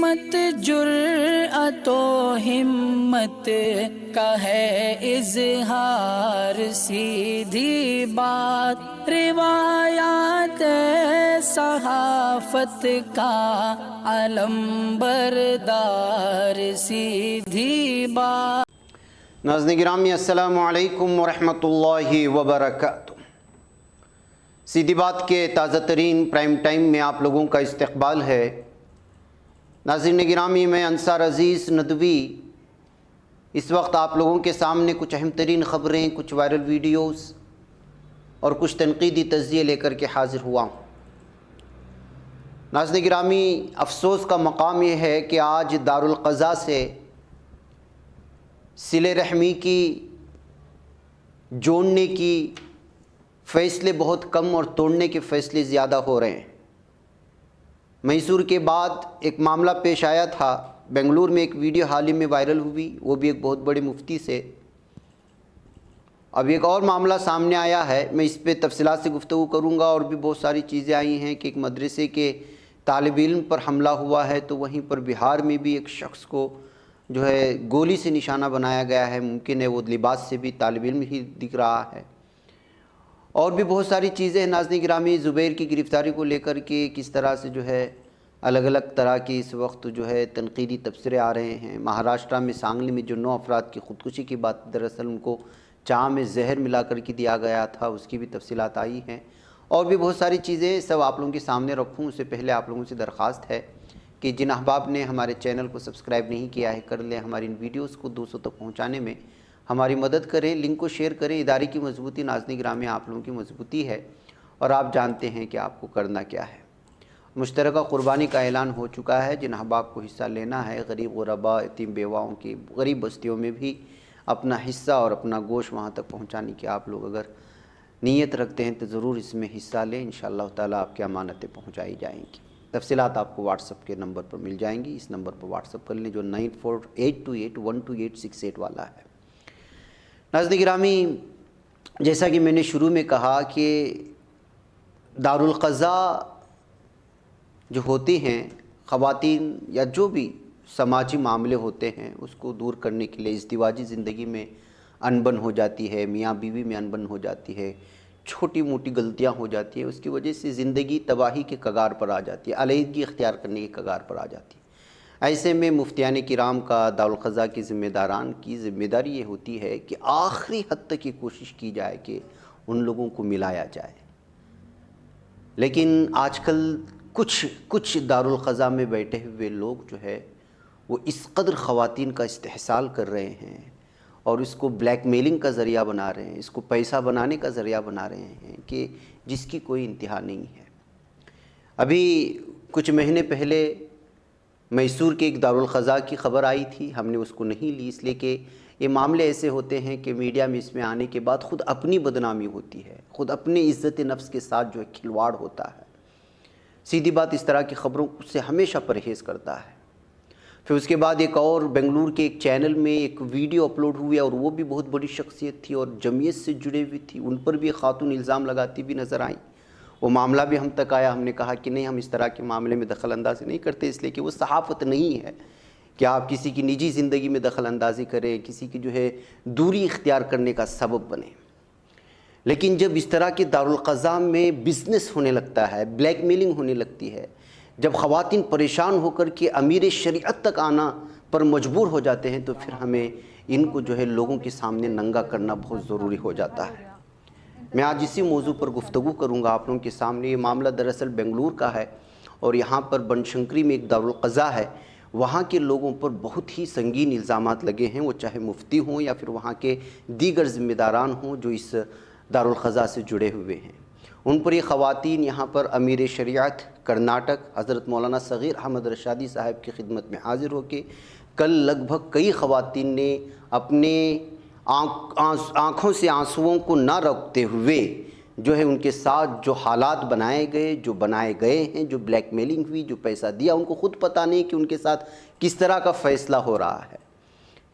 سمت جرأت و ہمت کا ہے اظہار، سیدھی بات روایات صحافت کا علم بردار، سیدھی بات۔ ناظرین گرامی السلام علیکم ورحمۃ اللہ وبرکاتہ۔ سیدھی بات کے تازہ ترین پرائم ٹائم میں آپ لوگوں کا استقبال ہے۔ ناظرین گرامی، میں انصار عزیز ندوی اس وقت آپ لوگوں کے سامنے کچھ اہم ترین خبریں، کچھ وائرل ویڈیوز اور کچھ تنقیدی تجزیے لے کر کے حاضر ہوا ہوں۔ ناظرین گرامی، افسوس کا مقام یہ ہے کہ آج دارالقضا سے صلہ رحمی کی، جوڑنے کی فیصلے بہت کم اور توڑنے کے فیصلے زیادہ ہو رہے ہیں۔ میسور کے بعد ایک معاملہ پیش آیا تھا، بنگلور میں ایک ویڈیو حال ہی میں وائرل ہوئی، وہ بھی ایک بہت بڑے مفتی سے۔ اب ایک اور معاملہ سامنے آیا ہے، میں اس پہ تفصیلات سے گفتگو کروں گا، اور بھی بہت ساری چیزیں آئی ہیں کہ ایک مدرسے کے طالب علم پر حملہ ہوا ہے، تو وہیں پر بہار میں بھی ایک شخص کو جو ہے گولی سے نشانہ بنایا گیا ہے، ممکن ہے وہ لباس سے بھی طالب علم ہی دکھ رہا ہے۔ اور بھی بہت ساری چیزیں ہیں ناظرین گرامی، زبیر کی گرفتاری کو لے کر کے کس طرح سے جو ہے الگ الگ طرح کی اس وقت جو ہے تنقیدی تبصرے آ رہے ہیں۔ مہاراشٹرا میں سانگلی میں جو 9 افراد کی خودکشی کی بات، دراصل ان کو چائے میں زہر ملا کر کے دیا گیا تھا، اس کی بھی تفصیلات آئی ہیں۔ اور بھی بہت ساری چیزیں سب آپ لوگوں کے سامنے رکھوں، اس سے پہلے آپ لوگوں سے درخواست ہے کہ جن احباب نے ہمارے چینل کو سبسکرائب نہیں کیا ہے کر لیں، ہماری ان ویڈیوز کو دوستوں تک پہنچانے میں ہماری مدد کریں، لنک کو شیئر کریں۔ ادارے کی مضبوطی ناظرین گرامی آپ لوگوں کی مضبوطی ہے، اور آپ جانتے ہیں کہ آپ کو کرنا کیا ہے۔ مشترکہ قربانی کا اعلان ہو چکا ہے، جن احباب کو حصہ لینا ہے، غریب غرباء، یتیم بیواؤں کی غریب بستیوں میں بھی اپنا حصہ اور اپنا گوشت وہاں تک پہنچانے کی آپ لوگ اگر نیت رکھتے ہیں تو ضرور اس میں حصہ لیں، انشاءاللہ تعالیٰ آپ کی امانتیں پہنچائی جائیں گی۔ تفصیلات آپ کو واٹس اپ کے نمبر پر مل جائیں گی، اس نمبر پر واٹس اپ کر لیں جو 9482812868 والا ہے۔ ناظرین گرامی، جیسا کہ میں نے شروع میں کہا کہ دارالقضا جو ہوتے ہیں، خواتین یا جو بھی سماجی معاملے ہوتے ہیں اس کو دور کرنے کے لیے ازدواجی زندگی میں انبن ہو جاتی ہے، میاں بیوی میں انبن ہو جاتی ہے، چھوٹی موٹی غلطیاں ہو جاتی ہیں، اس کی وجہ سے زندگی تباہی کے کگار پر آ جاتی ہے، علیحدگی اختیار کرنے کے کگار پر آ جاتی ہے۔ ایسے میں مفتیان کرام کا، دارالقضا کے ذمہ داران کی ذمہ داری یہ ہوتی ہے کہ آخری حد تک یہ کوشش کی جائے کہ ان لوگوں کو ملایا جائے۔ لیکن آج کل کچھ دارالقضا میں بیٹھے ہوئے لوگ جو ہے وہ اس قدر خواتین کا استحصال کر رہے ہیں اور اس کو بلیک میلنگ کا ذریعہ بنا رہے ہیں، اس کو پیسہ بنانے کا ذریعہ بنا رہے ہیں کہ جس کی کوئی انتہا نہیں ہے۔ ابھی کچھ مہینے پہلے میسور کے ایک دارالقضا کی خبر آئی تھی، ہم نے اس کو نہیں لی، اس لیے کہ یہ معاملے ایسے ہوتے ہیں کہ میڈیا میں اس میں آنے کے بعد خود اپنی بدنامی ہوتی ہے، خود اپنے عزت نفس کے ساتھ جو ہے کھلواڑ ہوتا ہے۔ سیدھی بات، اس طرح کی خبروں سے ہمیشہ پرہیز کرتا ہے۔ پھر اس کے بعد ایک اور بنگلور کے ایک چینل میں ایک ویڈیو اپلوڈ ہوئی، اور وہ بھی بہت بڑی شخصیت تھی اور جمعیت سے جڑے ہوئی تھی، ان پر بھی خاتون الزام لگاتی بھی نظر آئیں۔ وہ معاملہ بھی ہم تک آیا، ہم نے کہا کہ نہیں، ہم اس طرح کے معاملے میں دخل اندازی نہیں کرتے، اس لیے کہ وہ صحافت نہیں ہے کہ آپ کسی کی نجی زندگی میں دخل اندازی کریں، کسی کی جو ہے دوری اختیار کرنے کا سبب بنیں۔ لیکن جب اس طرح کے دارالقضا میں بزنس ہونے لگتا ہے، بلیک میلنگ ہونے لگتی ہے، جب خواتین پریشان ہو کر کے امیر شریعت تک آنا پر مجبور ہو جاتے ہیں، تو پھر ہمیں ان کو جو ہے لوگوں کے سامنے ننگا کرنا بہت ضروری ہو جاتا ہے۔ میں آج اسی موضوع پر گفتگو کروں گا آپ لوگوں کے سامنے۔ یہ معاملہ دراصل بنگلور کا ہے، اور یہاں پر بنشنکری میں ایک دارالقضا ہے، وہاں کے لوگوں پر بہت ہی سنگین الزامات لگے ہیں، وہ چاہے مفتی ہوں یا پھر وہاں کے دیگر ذمہ داران ہوں جو اس دارالقضا سے جڑے ہوئے ہیں۔ ان پر یہ خواتین یہاں پر امیر شریعت کرناٹک حضرت مولانا صغیر احمد رشادی صاحب کی خدمت میں حاضر ہو کے کل لگ بھگ کئی خواتین نے اپنے آنکھوں سے آنسوؤں کو نہ روکتے ہوئے جو ہے ان کے ساتھ جو حالات بنائے گئے ہیں، جو بلیک میلنگ ہوئی، جو پیسہ دیا، ان کو خود پتہ نہیں کہ ان کے ساتھ کس طرح کا فیصلہ ہو رہا ہے۔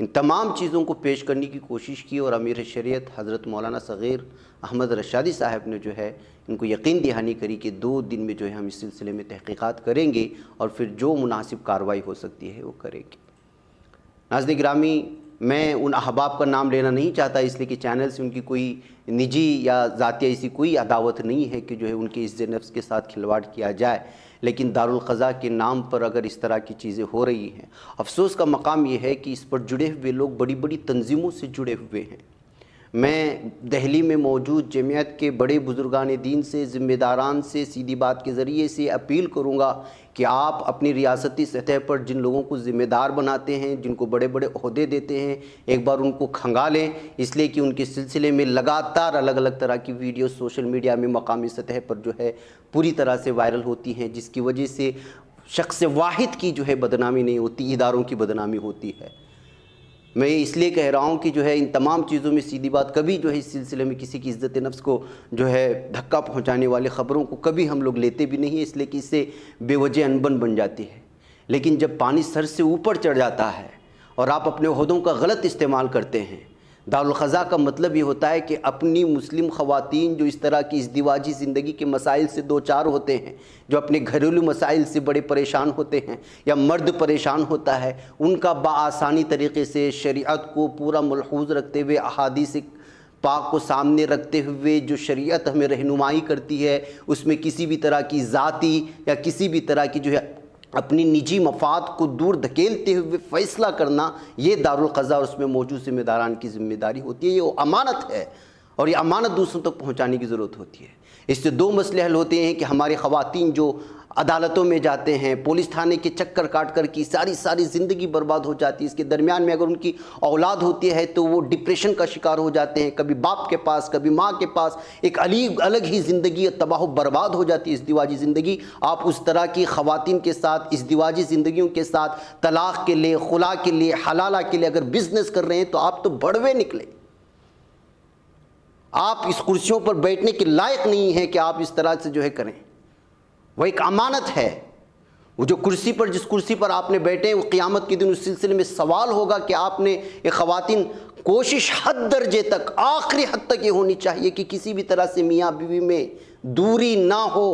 ان تمام چیزوں کو پیش کرنے کی کوشش کی، اور امیر شریعت حضرت مولانا صغیر احمد رشادی صاحب نے جو ہے ان کو یقین دہانی کری کہ 2 دن میں جو ہے ہم اس سلسلے میں تحقیقات کریں گے اور پھر جو مناسب کارروائی ہو سکتی ہے وہ کریں گے۔ ناظرین گرامی، میں ان احباب کا نام لینا نہیں چاہتا، اس لیے کہ چینل سے ان کی کوئی نجی یا ذاتی ایسی کوئی عداوت نہیں ہے کہ جو ہے ان کے عزت نفس کے ساتھ کھلواڑ کیا جائے، لیکن دارالقضاء کے نام پر اگر اس طرح کی چیزیں ہو رہی ہیں، افسوس کا مقام یہ ہے کہ اس پر جڑے ہوئے لوگ بڑی بڑی تنظیموں سے جڑے ہوئے ہیں۔ میں دہلی میں موجود جمعیت کے بڑے بزرگان دین سے، ذمہ داران سے سیدھی بات کے ذریعے سے اپیل کروں گا کہ آپ اپنی ریاستی سطح پر جن لوگوں کو ذمہ دار بناتے ہیں، جن کو بڑے بڑے عہدے دیتے ہیں، ایک بار ان کو کھنگا لیں، اس لیے کہ ان کے سلسلے میں لگاتار الگ الگ طرح کی ویڈیو سوشل میڈیا میں مقامی سطح پر جو ہے پوری طرح سے وائرل ہوتی ہیں، جس کی وجہ سے شخص واحد کی جو ہے بدنامی نہیں ہوتی، اداروں کی بدنامی ہوتی ہے۔ میں اس لیے کہہ رہا ہوں کہ جو ہے ان تمام چیزوں میں سیدھی بات، کبھی جو ہے اس سلسلے میں کسی کی عزت نفس کو جو ہے دھکا پہنچانے والے خبروں کو کبھی ہم لوگ لیتے بھی نہیں، اس لیے کہ اس سے بے وجہ انبن بن جاتی ہے۔ لیکن جب پانی سر سے اوپر چڑھ جاتا ہے اور آپ اپنے عہدوں کا غلط استعمال کرتے ہیں، دارالقضاء کا مطلب یہ ہوتا ہے کہ اپنی مسلم خواتین جو اس طرح کی ازدواجی زندگی کے مسائل سے دوچار ہوتے ہیں، جو اپنے گھریلو مسائل سے بڑے پریشان ہوتے ہیں یا مرد پریشان ہوتا ہے، ان کا بآسانی طریقے سے شریعت کو پورا ملحوظ رکھتے ہوئے، احادیث پاک کو سامنے رکھتے ہوئے جو شریعت ہمیں رہنمائی کرتی ہے، اس میں کسی بھی طرح کی ذاتی یا کسی بھی طرح کی جو ہے اپنی نجی مفاد کو دور دھکیلتے ہوئے فیصلہ کرنا، یہ دارالقضاء اور اس میں موجود ذمہ داران کی ذمہ داری ہوتی ہے۔ یہ امانت ہے اور یہ امانت دوسروں تک پہنچانے کی ضرورت ہوتی ہے۔ اس سے 2 مسئلے حل ہوتے ہیں کہ ہماری خواتین جو عدالتوں میں جاتے ہیں، پولیس تھانے کے چکر کاٹ کر کی ساری زندگی برباد ہو جاتی ہے۔ اس کے درمیان میں اگر ان کی اولاد ہوتی ہے تو وہ ڈپریشن کا شکار ہو جاتے ہیں، کبھی باپ کے پاس کبھی ماں کے پاس، ایک الگ ہی زندگی تباہ و برباد ہو جاتی ہے ازدواجی زندگی۔ آپ اس طرح کی خواتین کے ساتھ، ازدواجی زندگیوں کے ساتھ طلاق کے لیے، خلا کے لیے، حلالہ کے لیے اگر بزنس کر رہے ہیں تو آپ تو بڑوے نکلے۔ آپ اس کرسیوں پر بیٹھنے کے لائق نہیں ہیں کہ آپ اس طرح سے جو ہے کریں۔ وہ ایک امانت ہے۔ وہ جو کرسی پر، جس کرسی پر آپ نے بیٹھے ہیں، وہ قیامت کے دن اس سلسلے میں سوال ہوگا کہ آپ نے یہ خواتین کوشش حد درجے تک، آخری حد تک یہ ہونی چاہیے کہ کسی بھی طرح سے میاں بیوی میں دوری نہ ہو،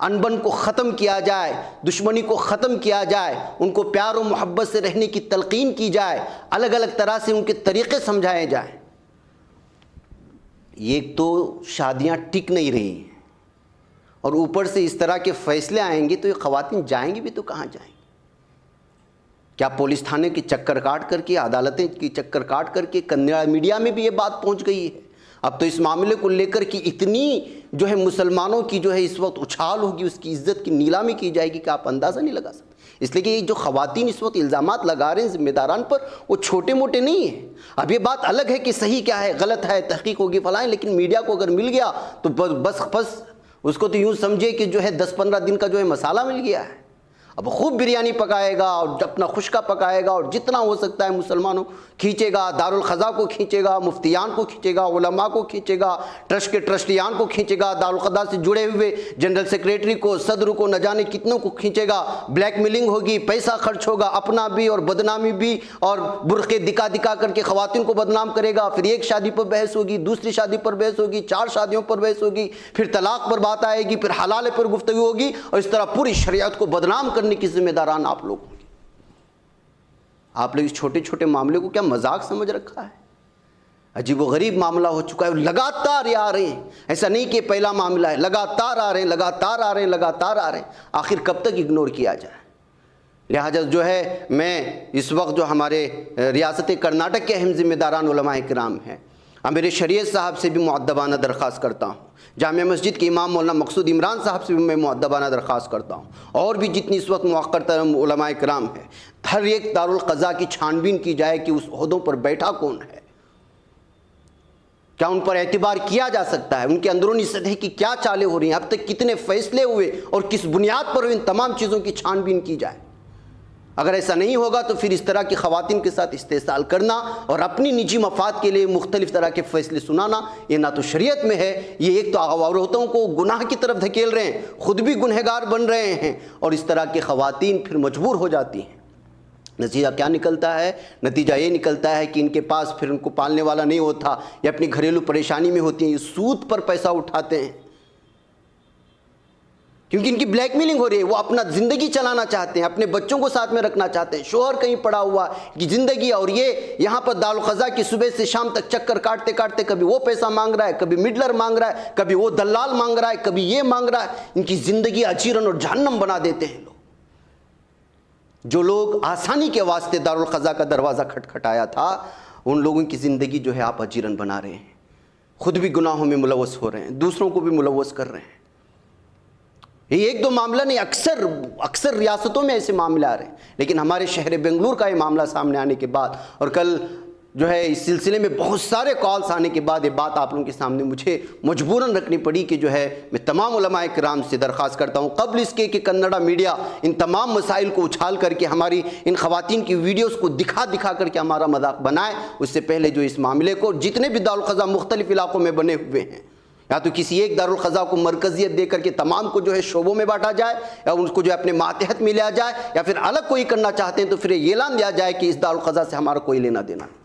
انبن کو ختم کیا جائے، دشمنی کو ختم کیا جائے، ان کو پیار و محبت سے رہنے کی تلقین کی جائے، الگ الگ طرح سے ان کے طریقے سمجھائے جائیں۔ یہ تو شادیاں ٹک نہیں رہی ہیں، اور اوپر سے اس طرح کے فیصلے آئیں گے تو یہ خواتین جائیں گی بھی تو کہاں جائیں گی؟ کیا پولیس تھانے کے چکر کاٹ کر کے، عدالتیں کی چکر کاٹ کر کے کنڑ میڈیا میں بھی یہ بات پہنچ گئی ہے؟ اب تو اس معاملے کو لے کر کے اتنی جو ہے مسلمانوں کی جو ہے اس وقت اچھال ہوگی، اس کی عزت کی نیلامی کی جائے گی کہ آپ اندازہ نہیں لگا سکتے۔ اس لیے کہ یہ جو خواتین اس وقت الزامات لگا رہے ہیں ذمہ داران پر، وہ چھوٹے موٹے نہیں ہیں۔ اب یہ بات الگ ہے کہ صحیح کیا ہے، غلط ہے، تحقیق ہوگی فلائیں، لیکن میڈیا کو اگر مل گیا تو بس اس کو تو یوں سمجھے کہ جو ہے 10-15 دن کا جو ہے مسالہ مل گیا ہے۔ اب خوب بریانی پکائے گا اور اپنا خشکا پکائے گا اور جتنا ہو سکتا ہے مسلمانوں کھینچے گا، دارالقضاء کو کھینچے گا، مفتیان کو کھینچے گا، علماء کو کھینچے گا، ٹرسٹ کے ٹرسٹیان کو کھینچے گا، دارالقضاء سے جڑے ہوئے جنرل سیکریٹری کو، صدر کو، نہ جانے کتنوں کو کھینچے گا۔ بلیک میلنگ ہوگی، پیسہ خرچ ہوگا، اپنا بھی اور بدنامی بھی، اور برقعے دکھا کر کے خواتین کو بدنام کرے گا۔ پھر ایک شادی پر بحث ہوگی، دوسری شادی پر بحث ہوگی، 4 شادیوں پر بحث ہوگی، پھر طلاق پر بات آئے گی، پھر حلال پر گفتگو ہوگی، اور اس طرح پوری شریعت کو بدنام کرنے کی ذمہ داران آپ لوگ ہوں گے۔ آپ لوگ اس چھوٹے چھوٹے معاملے کو کیا مذاق سمجھ رکھا ہے؟ عجیب و غریب معاملہ ہو چکا ہے، لگاتار یہ آ رہے ہیں، ایسا نہیں کہ پہلا معاملہ ہے، لگاتار آ رہے ہیں، لگاتار آ رہے ہیں، لگاتار آ رہے ہیں۔ آخر کب تک اگنور کیا جائے؟ لہٰذا جو ہے میں اس وقت جو ہمارے ریاست کرناٹک کے اہم ذمہ داران علماء کرام ہیں، امیر شریعت صاحب سے بھی مؤدبانہ درخواست کرتا ہوں، جامعہ مسجد کے امام مولانا مقصود عمران صاحب سے بھی میں مؤدبانہ درخواست کرتا ہوں، اور بھی جتنی اس وقت موقر ترم علماء کرام ہیں، ہر ایک دارالقضاء کی چھان بین کی جائے کہ اس عہدوں پر بیٹھا کون ہے، کیا ان پر اعتبار کیا جا سکتا ہے، ان کے اندرونی سطح کی کیا چالیں ہو رہی ہیں، اب تک کتنے فیصلے ہوئے اور کس بنیاد پر ان تمام چیزوں کی چھان بین کی جائے۔ اگر ایسا نہیں ہوگا تو پھر اس طرح کی خواتین کے ساتھ استحصال کرنا اور اپنی نجی مفاد کے لیے مختلف طرح کے فیصلے سنانا، یہ نہ تو شریعت میں ہے، یہ ایک تو عورتوں کو گناہ کی طرف دھکیل رہے ہیں، خود بھی گنہگار بن رہے ہیں، اور اس طرح کی خواتین پھر مجبور ہو جاتی ہیں نتیجہ کیا نکلتا ہے؟ نتیجہ یہ نکلتا ہے کہ ان کے پاس پھر ان کو پالنے والا نہیں ہوتا، یا اپنی گھریلو پریشانی میں ہوتی ہیں، یہ سود پر پیسہ اٹھاتے ہیں کیونکہ ان کی بلیک میلنگ ہو رہی ہے۔ وہ اپنا زندگی چلانا چاہتے ہیں، اپنے بچوں کو ساتھ میں رکھنا چاہتے ہیں، شوہر کہیں پڑا ہوا کہ زندگی، اور یہ یہاں پر دارالقضا کی صبح سے شام تک چکر کاٹتے کاٹتے کبھی وہ پیسہ مانگ رہا ہے، کبھی مڈلر مانگ رہا ہے، کبھی وہ دلال مانگ رہا ہے، کبھی یہ مانگ رہا ہے۔ ان کی زندگی اجیرن اور جہنم بنا دیتے ہیں لوگ۔ جو لوگ آسانی کے واسطے دارالقضا کا دروازہ کھٹکھٹایا تھا، ان لوگوں کی زندگی جو ہے آپ اجیرن بنا رہے ہیں، خود بھی گناہوں میں ملوث ہو رہے ہیں، دوسروں کو بھی ملوث کر رہے ہیں۔ یہ ایک دو معاملہ نہیں، اکثر ریاستوں میں ایسے معاملے آ رہے ہیں، لیکن ہمارے شہر بنگلور کا یہ معاملہ سامنے آنے کے بعد، اور کل جو ہے اس سلسلے میں بہت سارے کالز آنے کے بعد، یہ بات آپ لوگوں کے سامنے مجھے مجبوراً رکھنی پڑی کہ جو ہے میں تمام علماء کرام سے درخواست کرتا ہوں، قبل اس کے کہ کنڑا میڈیا ان تمام مسائل کو اچھال کر کے ہماری ان خواتین کی ویڈیوز کو دکھا کر کے ہمارا مذاق بنائے، اس سے پہلے جو اس معاملے کو جتنے بھی دارالقضا مختلف علاقوں میں بنے ہوئے ہیں، یا تو کسی ایک دارالقضا کو مرکزیت دے کر کے تمام کو جو ہے شعبوں میں بانٹا جائے، یا ان کو جو ہے اپنے ماتحت میں لیا جائے، یا پھر الگ کوئی کرنا چاہتے ہیں تو پھر یہ اعلان دیا جائے کہ اس دارالقضا سے ہمارا کوئی لینا دینا نہیں،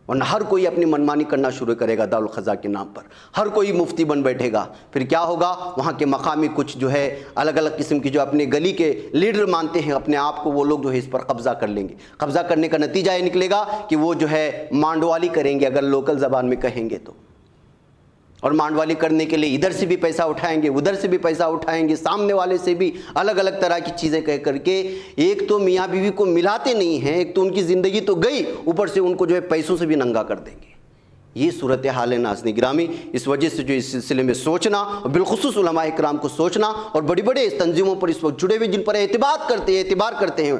ورنہ ہر کوئی اپنی منمانی کرنا شروع کرے گا دارالقضا کے نام پر، ہر کوئی مفتی بن بیٹھے گا۔ پھر کیا ہوگا؟ وہاں کے مقامی کچھ جو ہے الگ الگ قسم کی جو اپنے گلی کے لیڈر مانتے ہیں اپنے آپ کو، وہ لوگ جو ہے اس پر قبضہ کر لیں گے۔ قبضہ کرنے کا نتیجہ یہ نکلے گا کہ وہ جو ہے مانڈوالی کریں گے، اگر لوکل زبان میں کہیں گے تو، اور مانڈوالی کرنے کے لیے ادھر سے بھی پیسہ اٹھائیں گے، ادھر سے بھی پیسہ اٹھائیں گے، سامنے والے سے بھی الگ الگ طرح کی چیزیں کہہ کر کے ایک تو میاں بیوی کو ملاتے نہیں ہیں، ایک تو ان کی زندگی تو گئی، اوپر سے ان کو جو ہے پیسوں سے بھی ننگا کر دیں گے۔ یہ صورتحال ہے ناظرین گرامی۔ اس وجہ سے جو اس سلسلے میں سوچنا، اور بالخصوص علماء اکرام کو سوچنا، اور بڑی بڑے تنظیموں پر اس وقت جڑے ہوئے جن پر اعتبار کرتے ہیں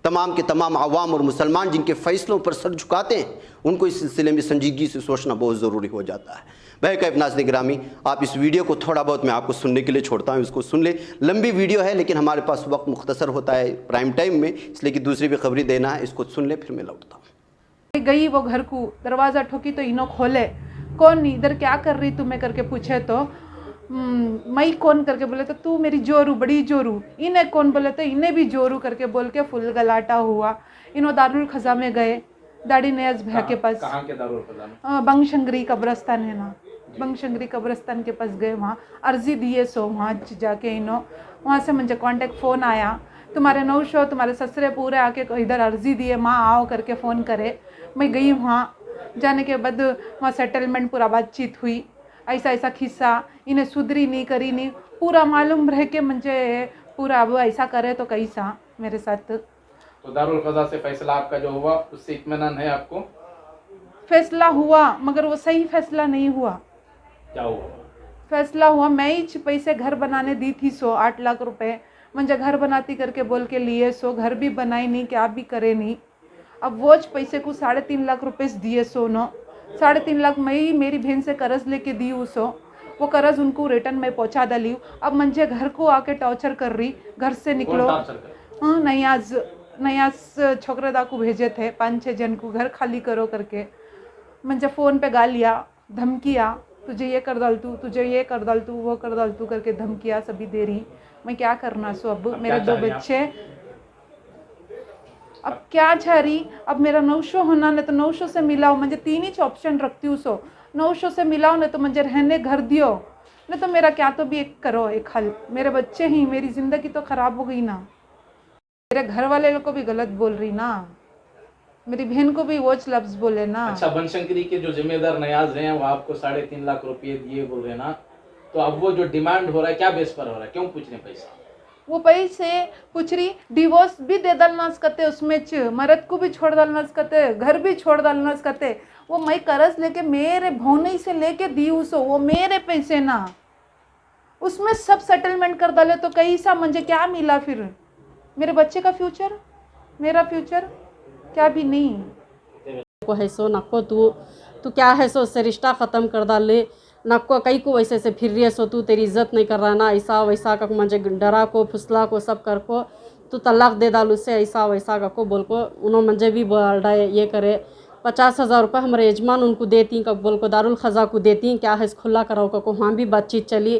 تمام کے تمام عوام اور مسلمان، جن کے فیصلوں پر سر جھکاتے ہیں، ان کو اس سلسلے میں سنجیدگی سے سوچنا بہت ضروری ہو جاتا ہے۔ بہرکیف ناظرین گرامی، آپ اس ویڈیو کو تھوڑا بہت میں آپ کو سننے کے لیے چھوڑتا ہوں، اس کو سن لیں۔ لمبی ویڈیو ہے لیکن ہمارے پاس وقت مختصر ہوتا ہے پرائم ٹائم میں، اس لیے کہ دوسری بھی خبری دینا ہے، اس کو سن لیں پھر میں لوٹتا ہوں۔ گئی وہ گھر کو، دروازہ ٹھوکی تو انہوں کھولے، کون ادھر کیا کر رہی تمہیں کر کے پوچھے تو میں کون کر کے بولے تو تو میری جورو، بڑی جورو۔ انہیں کون بولے تو انہیں بھی جورو کر کے بول کے فل گلاٹا ہوا۔ انہوں دارالقضا میں گئے، داڑی نیاز بھیا کے پاس۔ کہاں کے دارالقضا میں؟ بنگ شنگری قبرستان ہے نا، بنگ شنگری قبرستان کے پاس گئے، وہاں عرضی دیے سو، وہاں جا کے انہوں وہاں سے مجھے کانٹیکٹ فون آیا، تمہارے نوشو تمہارے سسرے پورے آ کے ادھر عرضی دیے، ماں آؤ کر کے فون کرے۔ میں گئی، وہاں جانے کے بعد وہاں سیٹلمنٹ پورا بات چیت ہوئی، ایسا ایسا قصہ، انہیں سدھری نہیں کری نہیں، پورا معلوم رہ کے مجھے پورا اب ایسا کرے تو کیسا میرے ساتھ۔ تو دارالقضا سے فیصلہ آپ کا جو ہوا اس سے اطمینان ہے آپ کو؟ فیصلہ ہوا مگر وہ صحیح فیصلہ نہیں ہوا۔ کیا ہوا؟ فیصلہ ہوا، میں ہی پیسے گھر بنانے دی تھی 8 لاکھ روپے، مجھے گھر بناتی کر کے بول کے لیے سو، گھر بھی بنائی نہیں، کیا بھی کرے نہیں۔ اب وہ پیسے کو 3.5 لاکھ روپے دیے سو، 3.5 لاکھ میں ہی میری بہن سے قرض لے کے دی سو، وہ قرض ان کو ریٹرن میں پہنچا ڈالی۔ اب مجھے گھر کو آ کے ٹارچر کر رہی، گھر سے نکلو۔ ہاں، نیاز چھوکرے دا کو بھیجے تھے 5-6 جن کو، گھر خالی کرو کر کے مجھے فون پہ گالیا، دھمکیا، تجھے یہ کر ڈال تو، تجھے یہ کر ڈال تو، وہ کر ڈال تو کر کے دھمکیا سبھی دے رہی۔ میں کیا کرنا سو؟ اب میرے 2 بچے، اب کیا چاہ رہی؟ اب میرا نوشو ہونا، نہیں تو نوشو سے ملاؤ، مجھے 3 ہی آپشن رکھتی ہوں سو، نوشو سے ملاؤ، نہیں تو مجھے رہنے گھر دیو، نہیں تو میرا کیا تو بھی ایک کرو، ایک حل۔ میرے بچے ہی، میری زندگی تو خراب ہو گئی نا، میرے گھر والے کو بھی غلط بول رہی نا، میری بہن کو بھی وہ لفظ بولے نا۔ اچھا، بن شنکری کے جو ذمہ دار نیاز ہیں وہ آپ کو 3.5 لاکھ روپے دیے بول رہے نا، تو اب وہ جو ڈیمانڈ ہو رہا ہے کیا بیس پر ہو رہا ہے؟ کیوں پوچھ رہے پیسہ؟ وہ پیسے پوچھ رہی، ڈیورس بھی دے ڈالنا کرتے، اس میں مرد کو بھی چھوڑ ڈالنا کرتے، گھر بھی چھوڑ ڈالنا کرتے۔ وہ میں قرض لے کے میرے بھونے سے لے کے دی سو، وہ میرے پیسے نا، اس میں سب سیٹلمنٹ کر ڈالے تو کیسا مجھے کیا ملا؟ پھر میرے بچے کا فیوچر، میرا فیوچر کیا بھی نہیں۔ کو ہے سو نکو تو کیا ہے سو سے رشتہ ختم کر ڈالے، نکو کئی کو ویسے سے پھر رہی ہے سو، تو تیری عزت نہیں کر رہا نا، ایسا ویسا کا مجھے ڈرا کو پھسلا کو سب کر کو تو طلاق دے ڈالو سے، ایسا ویسا کا کو بول کو انہوں مجھے بھی بول رہا ہے یہ کرے۔ 50,000 روپے ہمارے یجمان ان کو دیتی، بول کو دارالقضا کو دیتی، کیا ہے اس کھلا کراؤ کو وہاں بھی بات چیت چلی،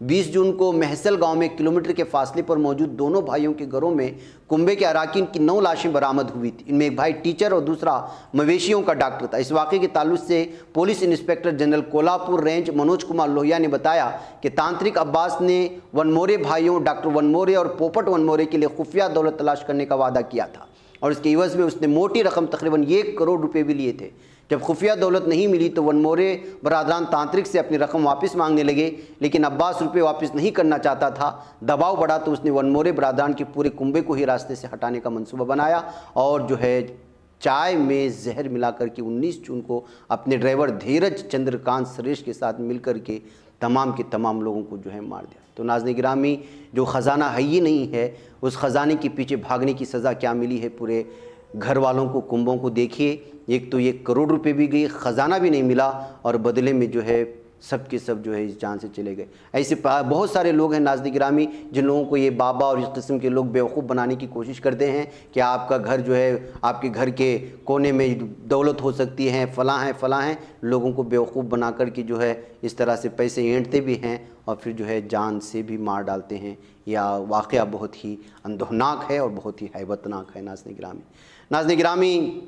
20 جون کو محسل گاؤں میں 1 کلومیٹر کے فاصلے پر موجود دونوں بھائیوں کے گھروں میں کنبے کے اراکین کی 9 لاشیں برآمد ہوئی تھی۔ ان میں ایک بھائی ٹیچر اور دوسرا مویشیوں کا ڈاکٹر تھا۔ اس واقعے کے تعلق سے police inspector general Kolhapur range Manoj Kumar Lohia نے بتایا کہ تانترک عباس نے ونمورے بھائیوں ڈاکٹر ونمورے اور پوپٹ ونمورے کے لیے خفیہ دولت تلاش کرنے کا وعدہ کیا تھا اور اس کے عوض میں اس نے موٹی رقم تقریباً 1 کروڑ روپے بھی لیے تھے۔ جب خفیہ دولت نہیں ملی تو ونمورے برادران تانترک سے اپنی رقم واپس مانگنے لگے، لیکن عباس روپے واپس نہیں کرنا چاہتا تھا۔ دباؤ بڑھا تو اس نے ونمورے برادران کے پورے کنبے کو ہی راستے سے ہٹانے کا منصوبہ بنایا اور چائے میں زہر ملا کر کے 19 جون کو اپنے ڈرائیور دھیرج چندرکانت سریش کے ساتھ مل کر کے تمام کے تمام لوگوں کو مار دیا۔ تو ناظرین گرامی، جو خزانہ ہے ہی نہیں ہے، اس خزانے کے پیچھے بھاگنے کی سزا کیا ملی ہے پورے گھر والوں کو، کنبوں کو دیکھیے۔ ایک تو 1 کروڑ روپے بھی گئی، خزانہ بھی نہیں ملا، اور بدلے میں سب کے سب اس جان سے چلے گئے۔ ایسے بہت سارے لوگ ہیں ناظرین گرامی جن لوگوں کو یہ بابا اور اس قسم کے لوگ بیوقوف بنانے کی کوشش کرتے ہیں کہ آپ کا گھر آپ کے گھر کے کونے میں دولت ہو سکتی ہے، فلاں ہیں، لوگوں کو بیوقوف بنا کر کے اس طرح سے پیسے اینٹتے بھی ہیں اور پھر جان سے بھی مار ڈالتے ہیں۔ یہ واقعہ بہت ہی اندوہناک ہے اور بہت ہی ہیبتناک ہے ناظرین گرامی۔ ناظرین گرامی،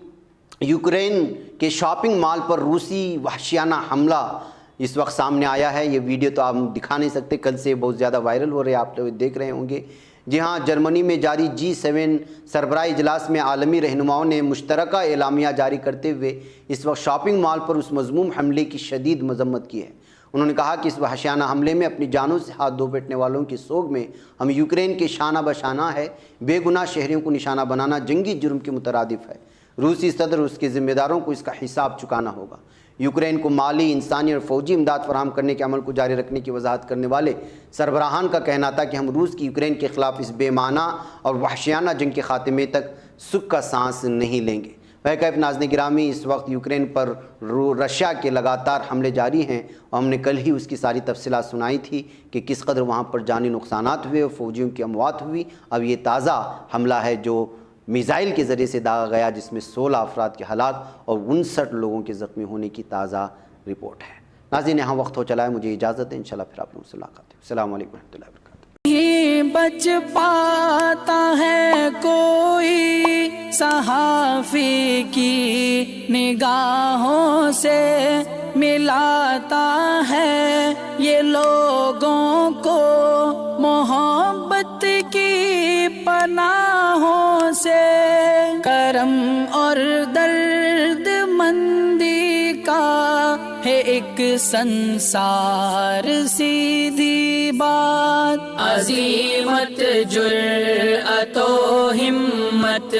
یوکرین کے شاپنگ مال پر روسی وحشیانہ حملہ اس وقت سامنے آیا ہے۔ یہ ویڈیو تو آپ دکھا نہیں سکتے، کل سے بہت زیادہ وائرل ہو رہے ہیں، آپ دیکھ رہے ہوں گے۔ جی ہاں، جرمنی میں جاری G7 سربراہی اجلاس میں عالمی رہنماؤں نے مشترکہ اعلامیہ جاری کرتے ہوئے اس وقت شاپنگ مال پر اس مذموم حملے کی شدید مذمت کی ہے۔ انہوں نے کہا کہ اس وحشیانہ حملے میں اپنی جانوں سے ہاتھ دھو بیٹھنے والوں کی سوگ میں ہم یوکرین کے شانہ بشانہ ہے۔ بے گناہ شہریوں کو نشانہ بنانا جنگی جرم کے مترادف ہے۔ روسی صدر اس کے ذمہ داروں کو اس کا حساب چکانا ہوگا۔ یوکرین کو مالی، انسانی اور فوجی امداد فراہم کرنے کے عمل کو جاری رکھنے کی وضاحت کرنے والے سربراہان کا کہنا تھا کہ ہم روس کی یوکرین کے خلاف اس بے معنی اور وحشیانہ جنگ کے خاتمے تک سکھ کا سانس نہیں لیں گے۔ وہی ناظرین گرامی، اس وقت یوکرین پر رشیا کے لگاتار حملے جاری ہیں اور ہم نے کل ہی اس کی ساری تفصیلات سنائی تھی کہ کس قدر وہاں پر جانی نقصانات ہوئے اور فوجیوں کی اموات ہوئی۔ اب یہ تازہ حملہ ہے جو میزائل کے ذریعے سے داغا گیا، جس میں 16 افراد کے ہلاک اور 59 لوگوں کے زخمی ہونے کی تازہ رپورٹ ہے۔ ناظرین، یہاں وقت ہو چلا ہے، مجھے اجازت ہے، انشاءاللہ پھر آپ لوگوں سے ملاقات ہے۔ السلام علیکم ورحمۃ اللہ وبرکاتہ۔ نہیں بچ پاتا ہے کوئی صحافی کی نگاہوں سے، ملاتا ہے یہ لوگوں کو محبت کی پناہوں سے۔ کرم اور درد مندی کا ہے ایک سنسار، سیدھی بات عظیمت جرأت و ہمت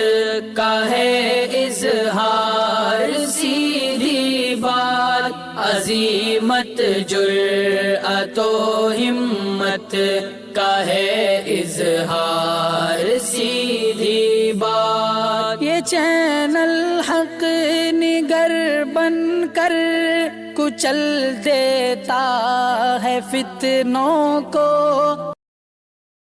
کا ہے اظہار، سیدھی بات عظیمت جرأت و ہمت کا ہے اظہار، سیدھی بات۔ یہ چینل حق نگر بن کر کچل دیتا ہے فتنوں کو،